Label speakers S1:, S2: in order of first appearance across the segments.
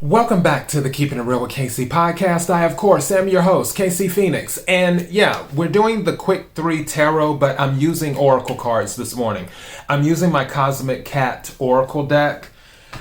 S1: Welcome back to the Keeping It Real with KC podcast. I, of course, am your host, KC Phoenix. And yeah, we're doing the Quick 3 Tarot, but I'm using Oracle cards this morning. I'm using my Cosmic Cat Oracle deck.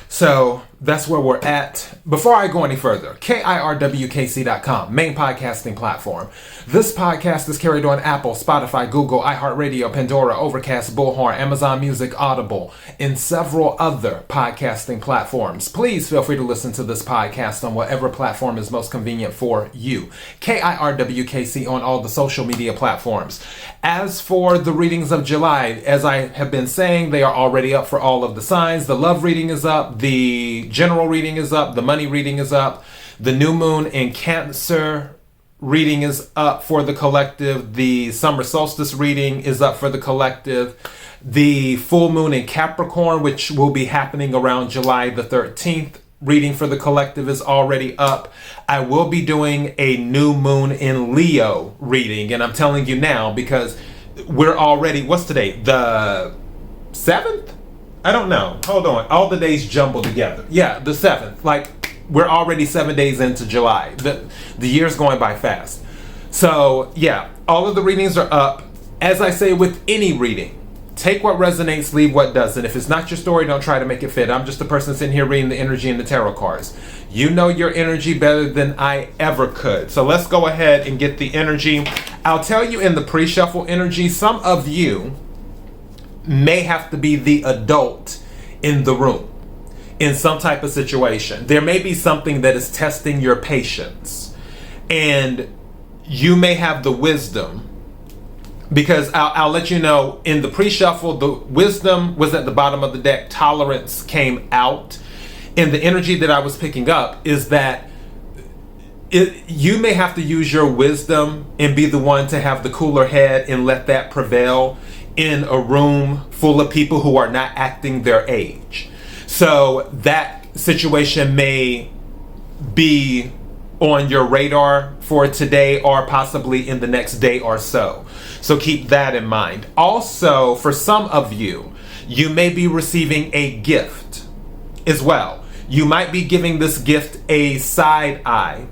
S1: So that's where we're at. Before I go any further, KIRWKC.com, main podcasting platform. This podcast is carried on Apple, Spotify, Google, iHeartRadio, Pandora, Overcast, Bullhorn, Amazon Music, Audible, and several other podcasting platforms. Please feel free to listen to this podcast on whatever platform is most convenient for you. KIRWKC on all the social media platforms. As for the readings of July, as I have been saying, they are already up for all of the signs. The love reading is up, the general reading is up, the money reading is up, the new moon in Cancer reading is up for the collective, the summer solstice reading is up for the collective, the full moon in Capricorn, which will be happening around July the 13th, reading for the collective is already up. I will be doing a new moon in Leo reading, and I'm telling you now because we're already, what's today? The 7th? I don't know. Hold on. All the days jumbled together. Yeah, the 7th. Like, we're already 7 days into July. The year's going by fast. So, yeah, all of the readings are up. As I say with any reading, take what resonates, leave what doesn't. If it's not your story, don't try to make it fit. I'm just a person sitting here reading the energy in the tarot cards. You know your energy better than I ever could. So let's go ahead and get the energy. I'll tell you in the pre-shuffle energy, some of you may have to be the adult in the room in some type of situation. There may be something that is testing your patience, and you may have the wisdom, because I'll let you know in the pre-shuffle, the wisdom was at the bottom of the deck, tolerance came out, and the energy that I was picking up is that you may have to use your wisdom and be the one to have the cooler head and let that prevail in a room full of people who are not acting their age. So that situation may be on your radar for today or possibly in the next day or so. So keep that in mind. Also, for some of you, you may be receiving a gift as well. You might be giving this gift a side eye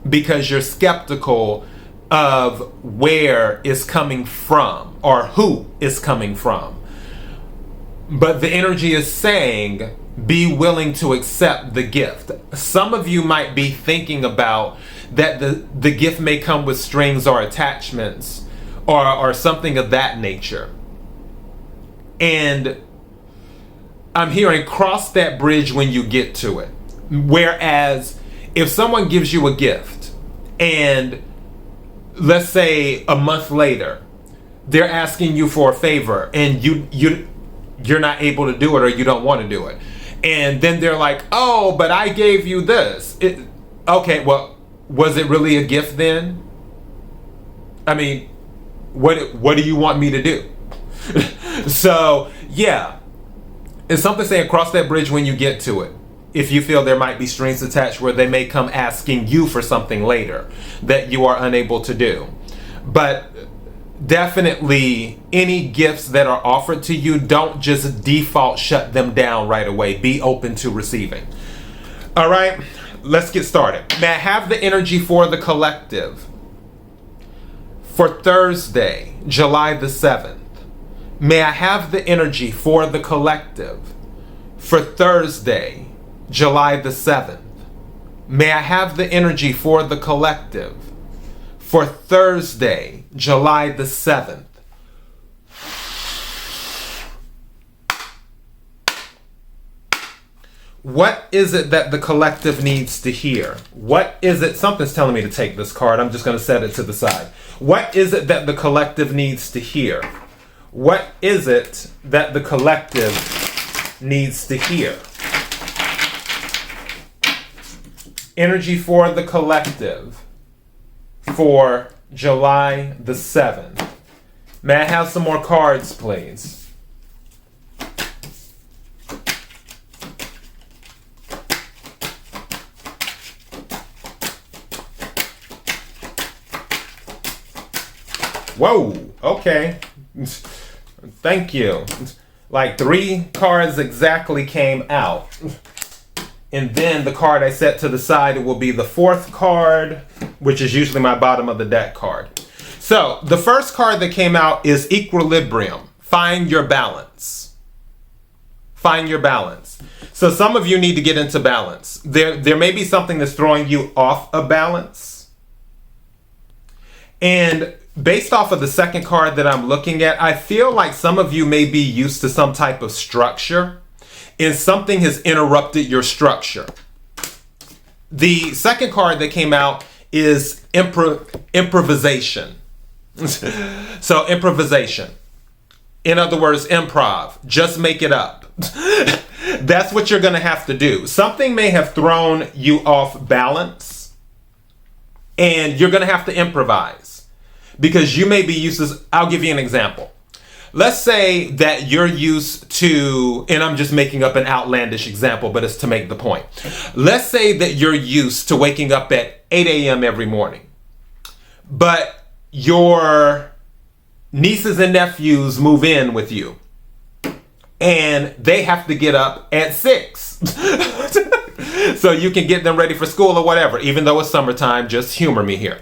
S1: because you're skeptical of where it's coming from or who it's coming from. But the energy is saying, be willing to accept the gift. Some of you might be thinking about that the gift may come with strings or attachments or something of that nature. And I'm hearing cross that bridge when you get to it. Whereas if someone gives you a gift and let's say a month later, they're asking you for a favor and you're not able to do it or you don't want to do it. And then they're like, oh, but I gave you this. Okay, well, was it really a gift then? I mean, what do you want me to do? So, yeah. It's something saying cross that bridge when you get to it. If you feel there might be strings attached where they may come asking you for something later that you are unable to do. But definitely any gifts that are offered to you, don't just default shut them down right away. Be open to receiving. All right, let's get started. May I have the energy for the collective for Thursday, July the 7th? May I have the energy for the collective for Thursday, July the 7th? May I have the energy for the collective for Thursday, July the 7th? What is it that the collective needs to hear? What is it? Something's telling me to take this card. I'm just going to set it to the side. What is it that the collective needs to hear? What is it that the collective needs to hear? Energy for the collective for July the 7th. May I have some more cards, please? Whoa, okay. Thank you. Like 3 cards exactly came out. And then the card I set to the side will be the fourth card, which is usually my bottom of the deck card. So the first card that came out is Equilibrium. Find your balance. Find your balance. So some of you need to get into balance. There may be something that's throwing you off of balance. And based off of the second card that I'm looking at, I feel like some of you may be used to some type of structure, and something has interrupted your structure. The second card that came out is improvisation. So improvisation. In other words, improv. Just make it up. That's what you're going to have to do. Something may have thrown you off balance, and you're going to have to improvise because you may be used to, I'll give you an example. Let's say that you're used to, and I'm just making up an outlandish example, but it's to make the point. Let's say that you're used to waking up at 8 a.m. every morning, but your nieces and nephews move in with you, and they have to get up at 6. So you can get them ready for school or whatever, even though it's summertime, just humor me here.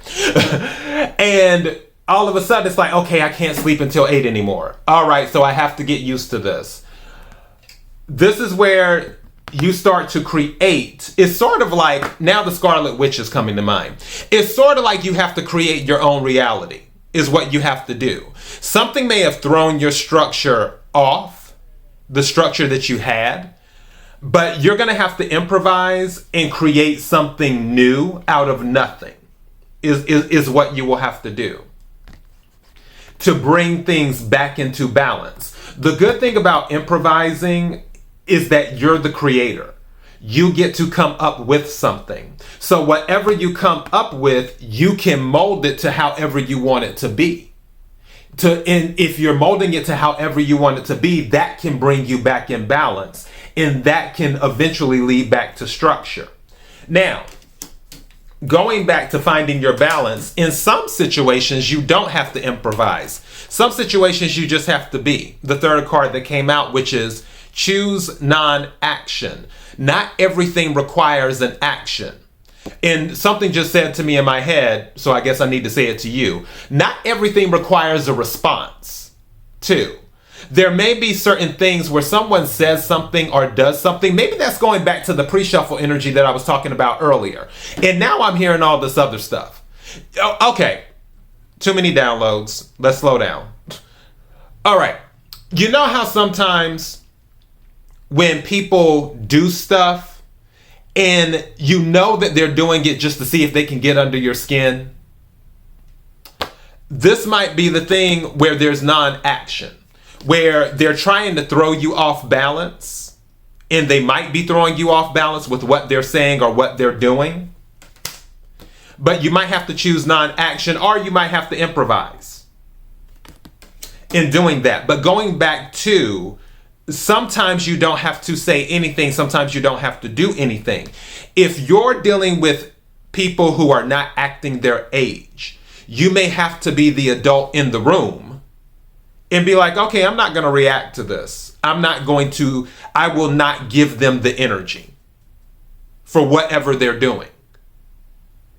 S1: And all of a sudden it's like, okay, I can't sleep until 8 anymore. All right, so I have to get used to this. This is where you start to create. It's sort of like, now the Scarlet Witch is coming to mind. It's sort of like you have to create your own reality, is what you have to do. Something may have thrown your structure off, the structure that you had, but you're going to have to improvise and create something new out of nothing, is what you will have to do to bring things back into balance. The good thing about improvising is that you're the creator. You get to come up with something. So whatever you come up with, you can mold it to however you want it to be. And if you're molding it to however you want it to be, that can bring you back in balance, and that can eventually lead back to structure. Now, going back to finding your balance, in some situations you don't have to improvise. Some situations you just have to be. The third card that came out, which is choose non-action. Not everything requires an action. And something just said to me in my head, so I guess I need to say it to you. Not everything requires a response, too. There may be certain things where someone says something or does something. Maybe that's going back to the pre-shuffle energy that I was talking about earlier. And now I'm hearing all this other stuff. Okay, too many downloads. Let's slow down. All right. You know how sometimes when people do stuff and you know that they're doing it just to see if they can get under your skin? This might be the thing where there's non-action, where they're trying to throw you off balance, and they might be throwing you off balance with what they're saying or what they're doing. But you might have to choose non-action, or you might have to improvise in doing that. But going back to, sometimes you don't have to say anything, sometimes you don't have to do anything. If you're dealing with people who are not acting their age, you may have to be the adult in the room and be like, okay, I'm not going to react to this. I will not give them the energy for whatever they're doing,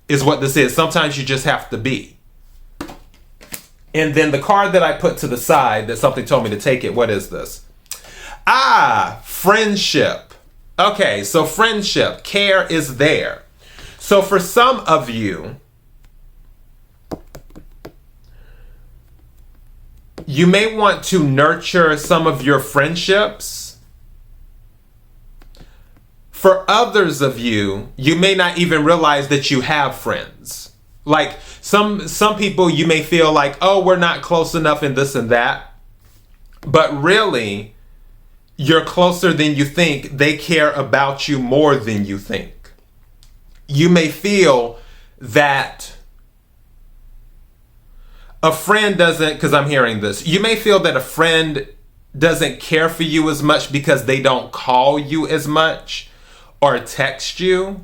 S1: is what this is. Sometimes you just have to be. And then the card that I put to the side that something told me to take it, what is this? Friendship. Okay, so friendship, care is there. So for some of you, you may want to nurture some of your friendships. For others of you, you may not even realize that you have friends. Like some people, you may feel like, oh, we're not close enough in this and that. But really, you're closer than you think. They care about you more than you think. You may feel that a friend doesn't, because I'm hearing this, you may feel that a friend doesn't care for you as much because they don't call you as much or text you,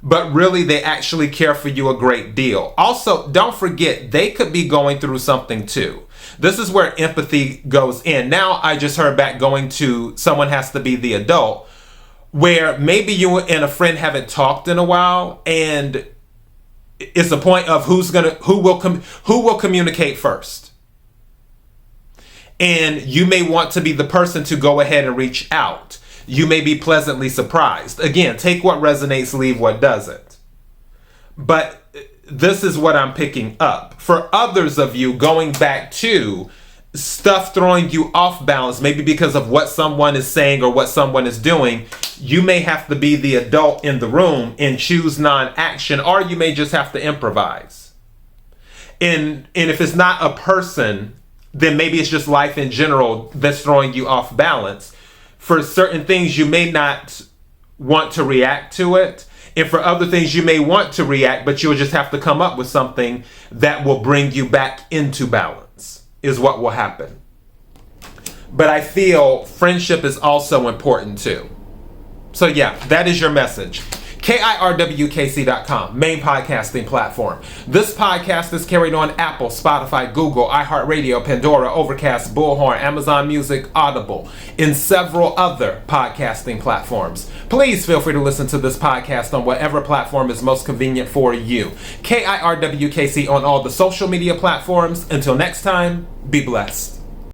S1: but really they actually care for you a great deal. Also, don't forget, they could be going through something too. This is where empathy goes in. Now I just heard back going to someone has to be the adult. where maybe you and a friend haven't talked in a while, and it's the point of who will communicate first. And you may want to be the person to go ahead and reach out. You may be pleasantly surprised. Again, take what resonates, leave what doesn't. But this is what I'm picking up. For others of you, going back to stuff throwing you off balance, maybe because of what someone is saying or what someone is doing, you may have to be the adult in the room and choose non-action, or you may just have to improvise. And if it's not a person, then maybe it's just life in general that's throwing you off balance. For certain things, you may not want to react to it. And for other things, you may want to react, but you'll just have to come up with something that will bring you back into balance, is what will happen. But I feel friendship is also important too. So yeah, that is your message. KIRWKC.com, main podcasting platform. This podcast is carried on Apple, Spotify, Google, iHeartRadio, Pandora, Overcast, Bullhorn, Amazon Music, Audible, and several other podcasting platforms. Please feel free to listen to this podcast on whatever platform is most convenient for you. KIRWKC on all the social media platforms. Until next time, be blessed.